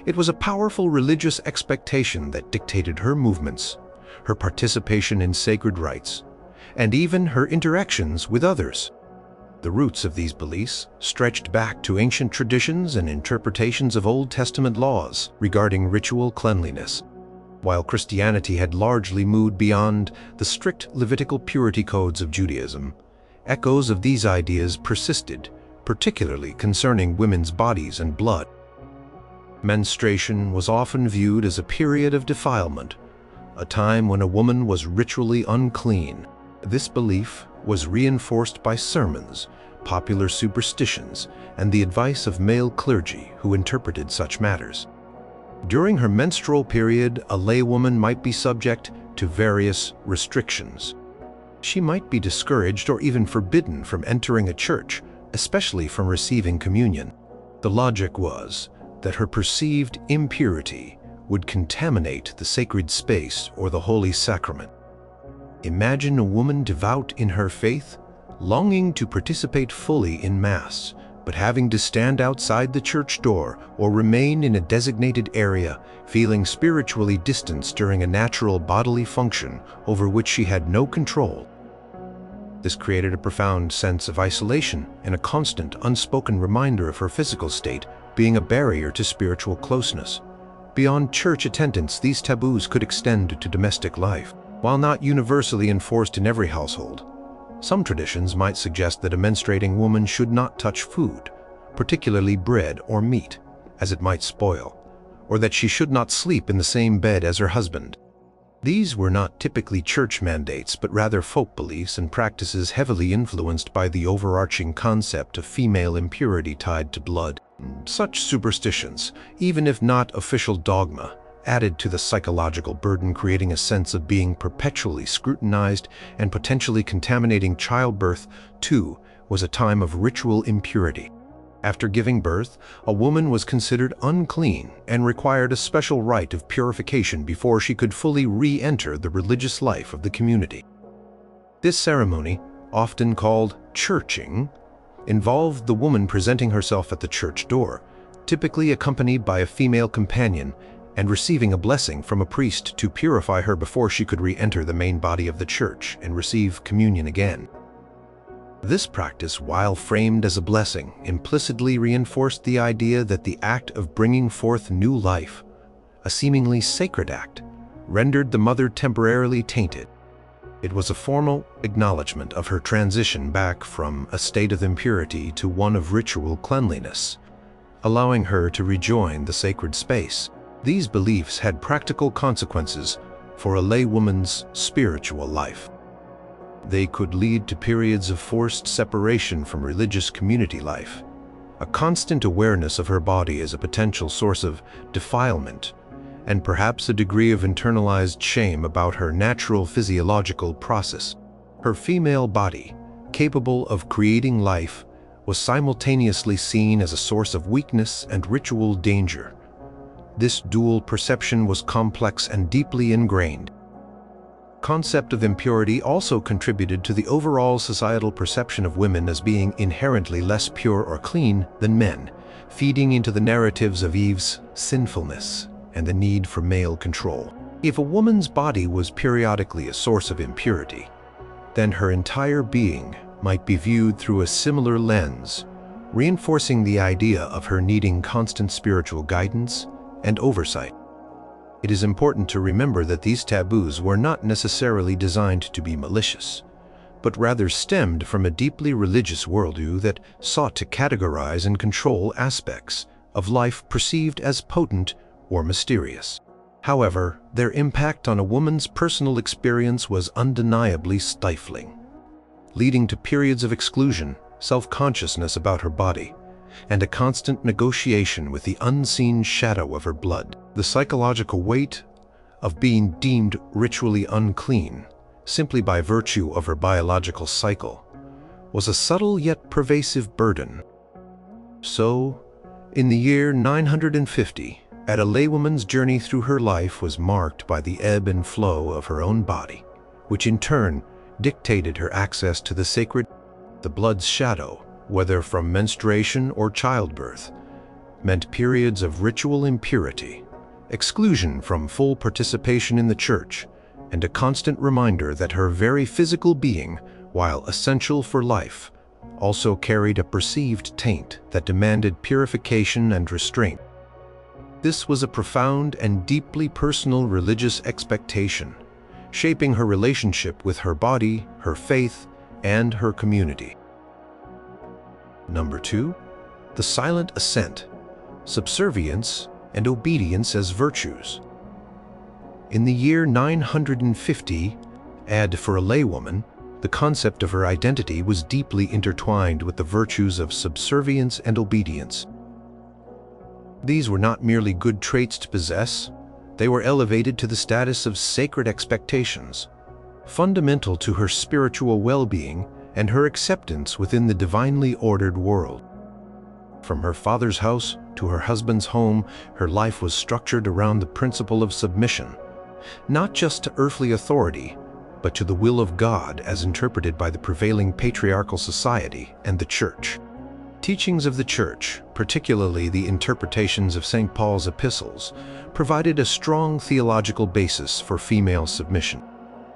It was a powerful religious expectation that dictated her movements, her participation in sacred rites, and even her interactions with others. The roots of these beliefs stretched back to ancient traditions and interpretations of Old Testament laws regarding ritual cleanliness. While Christianity had largely moved beyond the strict Levitical purity codes of Judaism, echoes of these ideas persisted, particularly concerning women's bodies and blood. Menstruation was often viewed as a period of defilement, a time when a woman was ritually unclean. This belief was reinforced by sermons, popular superstitions, and the advice of male clergy who interpreted such matters. During her menstrual period, a laywoman might be subject to various restrictions. She might be discouraged or even forbidden from entering a church, especially from receiving communion. The logic was that her perceived impurity would contaminate the sacred space or the holy sacrament. Imagine a woman devout in her faith, longing to participate fully in Mass, but having to stand outside the church door or remain in a designated area, feeling spiritually distanced during a natural bodily function over which she had no control. This created a profound sense of isolation and a constant, unspoken reminder of her physical state being a barrier to spiritual closeness. Beyond church attendance, these taboos could extend to domestic life. While not universally enforced in every household, some traditions might suggest that a menstruating woman should not touch food, particularly bread or meat, as it might spoil, or that she should not sleep in the same bed as her husband. These were not typically church mandates, but rather folk beliefs and practices heavily influenced by the overarching concept of female impurity tied to blood. Such superstitions, even if not official dogma, added to the psychological burden, creating a sense of being perpetually scrutinized and potentially contaminating. Childbirth, too, was a time of ritual impurity. After giving birth, a woman was considered unclean and required a special rite of purification before she could fully re-enter the religious life of the community. This ceremony, often called churching, involved the woman presenting herself at the church door, typically accompanied by a female companion, and receiving a blessing from a priest to purify her before she could re-enter the main body of the church and receive communion again. This practice, while framed as a blessing, implicitly reinforced the idea that the act of bringing forth new life, a seemingly sacred act, rendered the mother temporarily tainted. It was a formal acknowledgement of her transition back from a state of impurity to one of ritual cleanliness, allowing her to rejoin the sacred space. These beliefs had practical consequences for a laywoman's spiritual life. They could lead to periods of forced separation from religious community life, a constant awareness of her body as a potential source of defilement, and perhaps a degree of internalized shame about her natural physiological process. Her female body, capable of creating life, was simultaneously seen as a source of weakness and ritual danger. This dual perception was complex and deeply ingrained. The concept of impurity also contributed to the overall societal perception of women as being inherently less pure or clean than men, feeding into the narratives of Eve's sinfulness and the need for male control. If a woman's body was periodically a source of impurity, then her entire being might be viewed through a similar lens, reinforcing the idea of her needing constant spiritual guidance and oversight. It is important to remember that these taboos were not necessarily designed to be malicious, but rather stemmed from a deeply religious worldview that sought to categorize and control aspects of life perceived as potent or mysterious. However, their impact on a woman's personal experience was undeniably stifling, leading to periods of exclusion, self-consciousness about her body, and a constant negotiation with the unseen shadow of her blood. The psychological weight of being deemed ritually unclean, simply by virtue of her biological cycle, was a subtle yet pervasive burden. So, in the year 950, a laywoman's journey through her life was marked by the ebb and flow of her own body, which in turn dictated her access to the sacred. The blood's shadow, whether from menstruation or childbirth, meant periods of ritual impurity, exclusion from full participation in the church, and a constant reminder that her very physical being, while essential for life, also carried a perceived taint that demanded purification and restraint. This was a profound and deeply personal religious expectation, shaping her relationship with her body, her faith, and her community. Number 2, the silent ascent, subservience and obedience as virtues. In the year 950, for a laywoman, the concept of her identity was deeply intertwined with the virtues of subservience and obedience. These were not merely good traits to possess, they were elevated to the status of sacred expectations, fundamental to her spiritual well-being and her acceptance within the divinely ordered world. From her father's house to her husband's home, her life was structured around the principle of submission, not just to earthly authority, but to the will of God as interpreted by the prevailing patriarchal society and the Church. Teachings of the Church, particularly the interpretations of St. Paul's epistles, provided a strong theological basis for female submission.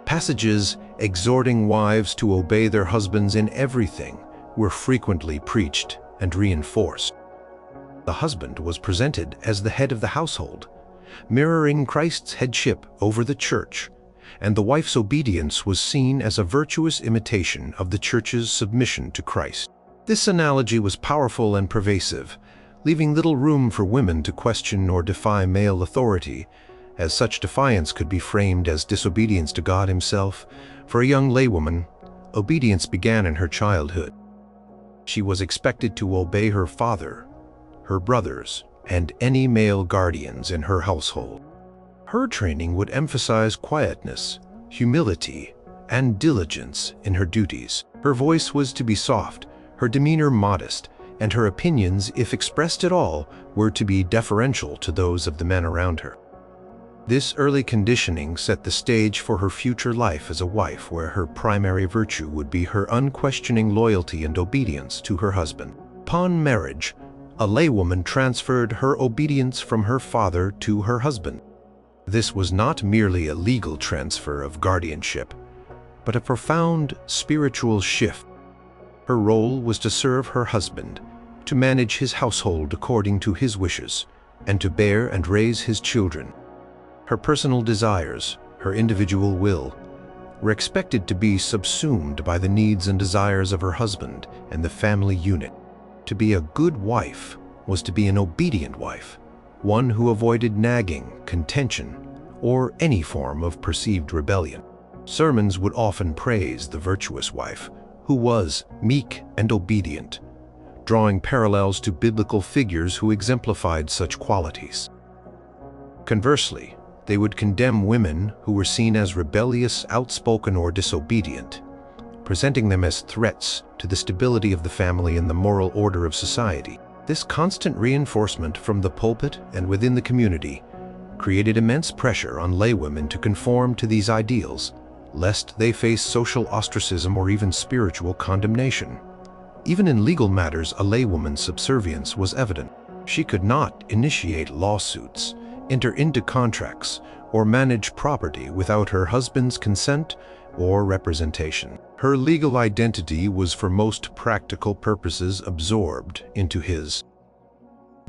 Passages exhorting wives to obey their husbands in everything, were frequently preached and reinforced. The husband was presented as the head of the household, mirroring Christ's headship over the church, and the wife's obedience was seen as a virtuous imitation of the church's submission to Christ. This analogy was powerful and pervasive, leaving little room for women to question or defy male authority, as such defiance could be framed as disobedience to God Himself. For a young laywoman, obedience began in her childhood. She was expected to obey her father, her brothers, and any male guardians in her household. Her training would emphasize quietness, humility, and diligence in her duties. Her voice was to be soft, her demeanor modest, and her opinions, if expressed at all, were to be deferential to those of the men around her. This early conditioning set the stage for her future life as a wife, where her primary virtue would be her unquestioning loyalty and obedience to her husband. Upon marriage, a laywoman transferred her obedience from her father to her husband. This was not merely a legal transfer of guardianship, but a profound spiritual shift. Her role was to serve her husband, to manage his household according to his wishes, and to bear and raise his children. Her personal desires, her individual will, were expected to be subsumed by the needs and desires of her husband and the family unit. To be a good wife was to be an obedient wife, one who avoided nagging, contention, or any form of perceived rebellion. Sermons would often praise the virtuous wife, who was meek and obedient, drawing parallels to biblical figures who exemplified such qualities. Conversely, they would condemn women who were seen as rebellious, outspoken, or disobedient, presenting them as threats to the stability of the family and the moral order of society. This constant reinforcement from the pulpit and within the community created immense pressure on laywomen to conform to these ideals, lest they face social ostracism or even spiritual condemnation. Even in legal matters, a laywoman's subservience was evident. She could not initiate lawsuits, enter into contracts, or manage property without her husband's consent or representation. Her legal identity was for most practical purposes absorbed into his.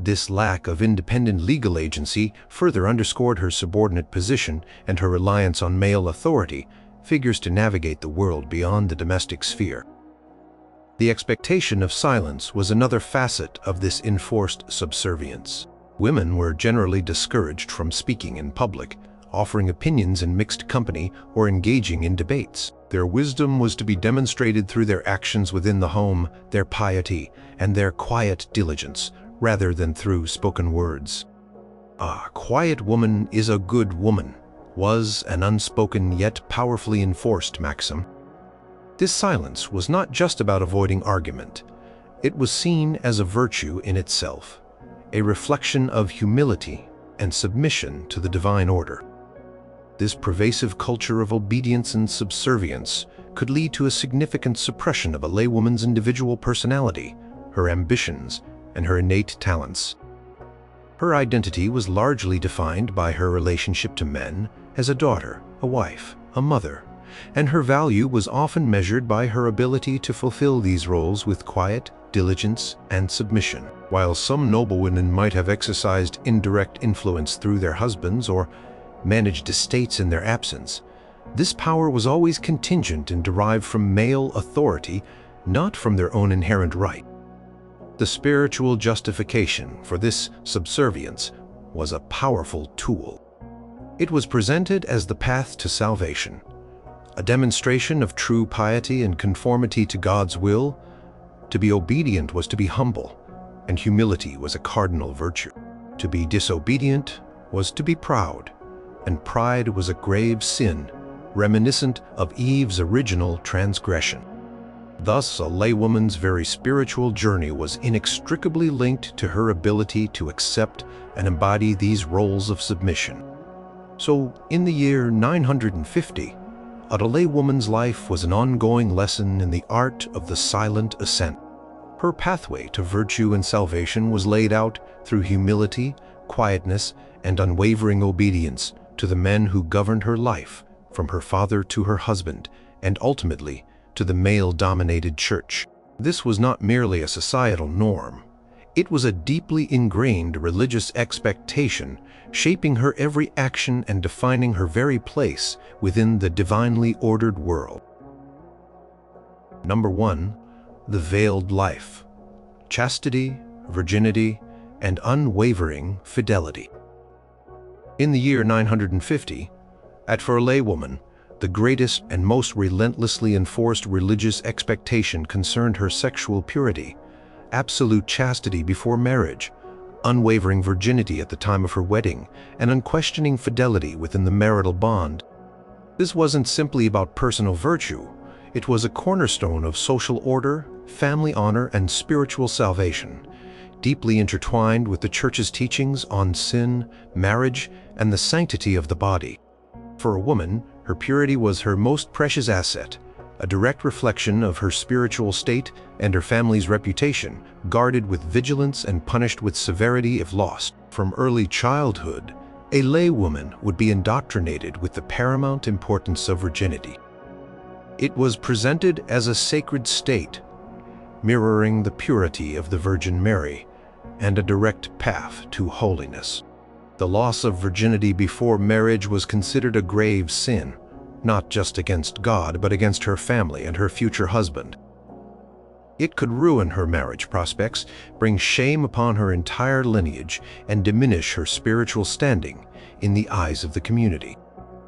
This lack of independent legal agency further underscored her subordinate position and her reliance on male authority figures to navigate the world beyond the domestic sphere. The expectation of silence was another facet of this enforced subservience. Women were generally discouraged from speaking in public, offering opinions in mixed company, or engaging in debates. Their wisdom was to be demonstrated through their actions within the home, their piety, and their quiet diligence, rather than through spoken words. "A quiet woman is a good woman," was an unspoken yet powerfully enforced maxim. This silence was not just about avoiding argument. It was seen as a virtue in itself, a reflection of humility and submission to the divine order. This pervasive culture of obedience and subservience could lead to a significant suppression of a laywoman's individual personality, her ambitions, and her innate talents. Her identity was largely defined by her relationship to men as a daughter, a wife, a mother, and her value was often measured by her ability to fulfill these roles with quiet, diligence, and submission. While some noblewomen might have exercised indirect influence through their husbands or managed estates in their absence, this power was always contingent and derived from male authority, not from their own inherent right. The spiritual justification for this subservience was a powerful tool. It was presented as the path to salvation, a demonstration of true piety and conformity to God's will. To be obedient was to be humble, and humility was a cardinal virtue. To be disobedient was to be proud, and pride was a grave sin, reminiscent of Eve's original transgression. Thus, a laywoman's very spiritual journey was inextricably linked to her ability to accept and embody these roles of submission. So, in the year 950, a laywoman's life was an ongoing lesson in the art of the silent ascent. Her pathway to virtue and salvation was laid out through humility, quietness, and unwavering obedience to the men who governed her life, from her father to her husband, and ultimately to the male-dominated church. This was not merely a societal norm. It was a deeply ingrained religious expectation, shaping her every action and defining her very place within the divinely ordered world. Number 1. The veiled life. Chastity, virginity, and unwavering fidelity. In the year 950, for a laywoman, the greatest and most relentlessly enforced religious expectation concerned her sexual purity, absolute chastity before marriage, unwavering virginity at the time of her wedding, and unquestioning fidelity within the marital bond. This wasn't simply about personal virtue. It was a cornerstone of social order, family honor, and spiritual salvation, deeply intertwined with the Church's teachings on sin, marriage, and the sanctity of the body. For a woman, her purity was her most precious asset, a direct reflection of her spiritual state and her family's reputation, guarded with vigilance and punished with severity if lost. From early childhood, a laywoman would be indoctrinated with the paramount importance of virginity. It was presented as a sacred state, mirroring the purity of the Virgin Mary and a direct path to holiness. The loss of virginity before marriage was considered a grave sin, not just against God, but against her family and her future husband. It could ruin her marriage prospects, bring shame upon her entire lineage, and diminish her spiritual standing in the eyes of the community.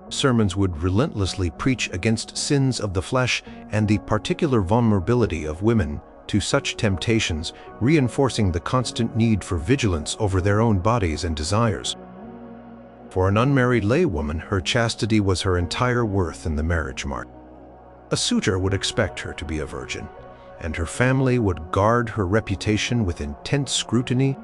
Sermons would relentlessly preach against sins of the flesh and the particular vulnerability of women to such temptations, reinforcing the constant need for vigilance over their own bodies and desires. For an unmarried laywoman, her chastity was her entire worth in the marriage market. A suitor would expect her to be a virgin, and her family would guard her reputation with intense scrutiny.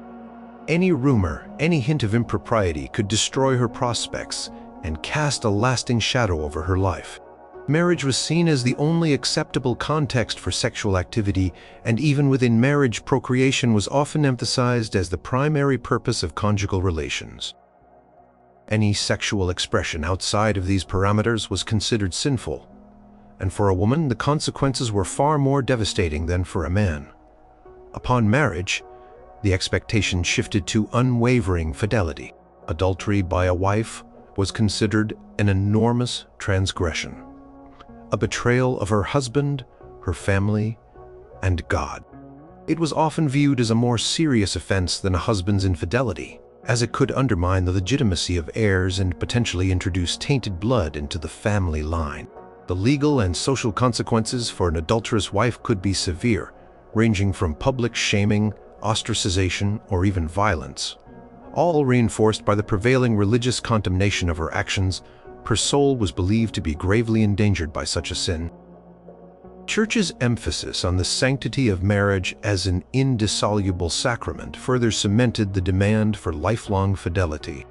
Any rumor, any hint of impropriety could destroy her prospects and cast a lasting shadow over her life. Marriage was seen as the only acceptable context for sexual activity, and even within marriage, procreation was often emphasized as the primary purpose of conjugal relations. Any sexual expression outside of these parameters was considered sinful, and for a woman, the consequences were far more devastating than for a man. Upon marriage, the expectation shifted to unwavering fidelity. Adultery by a wife was considered an enormous transgression, a betrayal of her husband, her family, and God. It was often viewed as a more serious offense than a husband's infidelity, as it could undermine the legitimacy of heirs and potentially introduce tainted blood into the family line. The legal and social consequences for an adulterous wife could be severe, ranging from public shaming, ostracization, or even violence, all reinforced by the prevailing religious condemnation of her actions. Her soul was believed to be gravely endangered by such a sin. Church's emphasis on the sanctity of marriage as an indissoluble sacrament further cemented the demand for lifelong fidelity.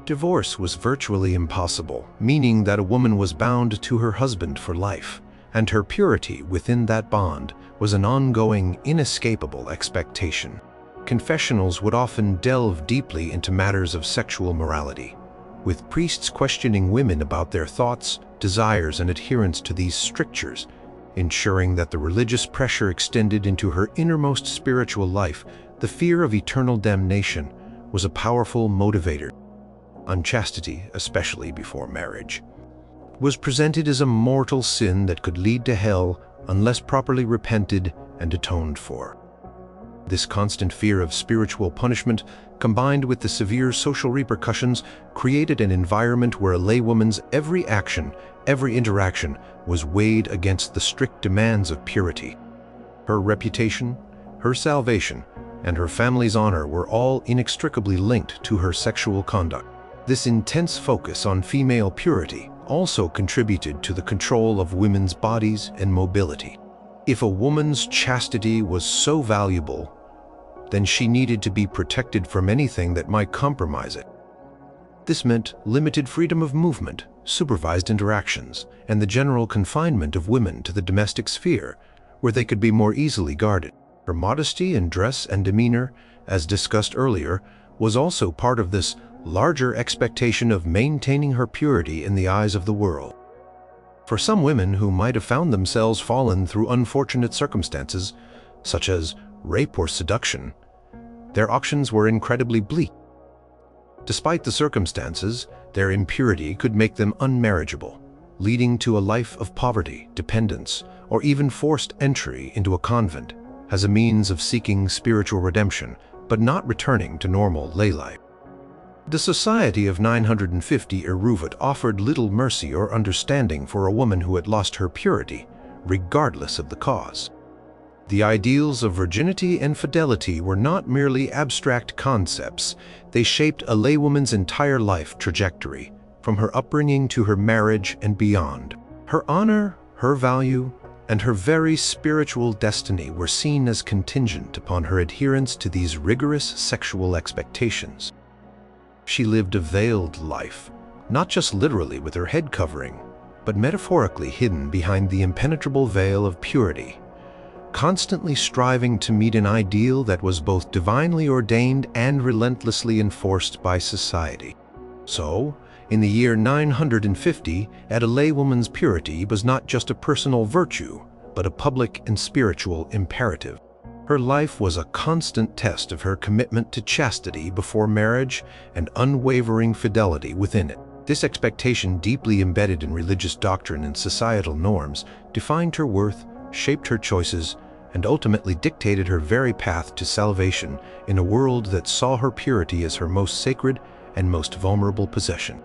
Divorce was virtually impossible, meaning that a woman was bound to her husband for life, and her purity within that bond was an ongoing, inescapable expectation. Confessionals would often delve deeply into matters of sexual morality, with priests questioning women about their thoughts, desires, and adherence to these strictures, ensuring that the religious pressure extended into her innermost spiritual life. The fear of eternal damnation was a powerful motivator. Unchastity, especially before marriage, was presented as a mortal sin that could lead to hell unless properly repented and atoned for. This constant fear of spiritual punishment, combined with the severe social repercussions, created an environment where a laywoman's every action, every interaction, was weighed against the strict demands of purity. Her reputation, her salvation, and her family's honor were all inextricably linked to her sexual conduct. This intense focus on female purity also contributed to the control of women's bodies and mobility. If a woman's chastity was so valuable, then she needed to be protected from anything that might compromise it. This meant limited freedom of movement, supervised interactions, and the general confinement of women to the domestic sphere, where they could be more easily guarded. Her modesty in dress and demeanor, as discussed earlier, was also part of this larger expectation of maintaining her purity in the eyes of the world. For some women who might have found themselves fallen through unfortunate circumstances, such as rape or seduction, their options were incredibly bleak. Despite the circumstances, their impurity could make them unmarriageable, leading to a life of poverty, dependence, or even forced entry into a convent as a means of seeking spiritual redemption, but not returning to normal lay life. The society of 950 Eruvat offered little mercy or understanding for a woman who had lost her purity, regardless of the cause. The ideals of virginity and fidelity were not merely abstract concepts. They shaped a laywoman's entire life trajectory, from her upbringing to her marriage and beyond. Her honor, her value, and her very spiritual destiny were seen as contingent upon her adherence to these rigorous sexual expectations. She lived a veiled life, not just literally with her head covering, but metaphorically hidden behind the impenetrable veil of purity, constantly striving to meet an ideal that was both divinely ordained and relentlessly enforced by society. So, in the year 950, a laywoman's purity was not just a personal virtue, but a public and spiritual imperative. Her life was a constant test of her commitment to chastity before marriage and unwavering fidelity within it. This expectation, deeply embedded in religious doctrine and societal norms, defined her worth, shaped her choices, and ultimately dictated her very path to salvation in a world that saw her purity as her most sacred and most vulnerable possession.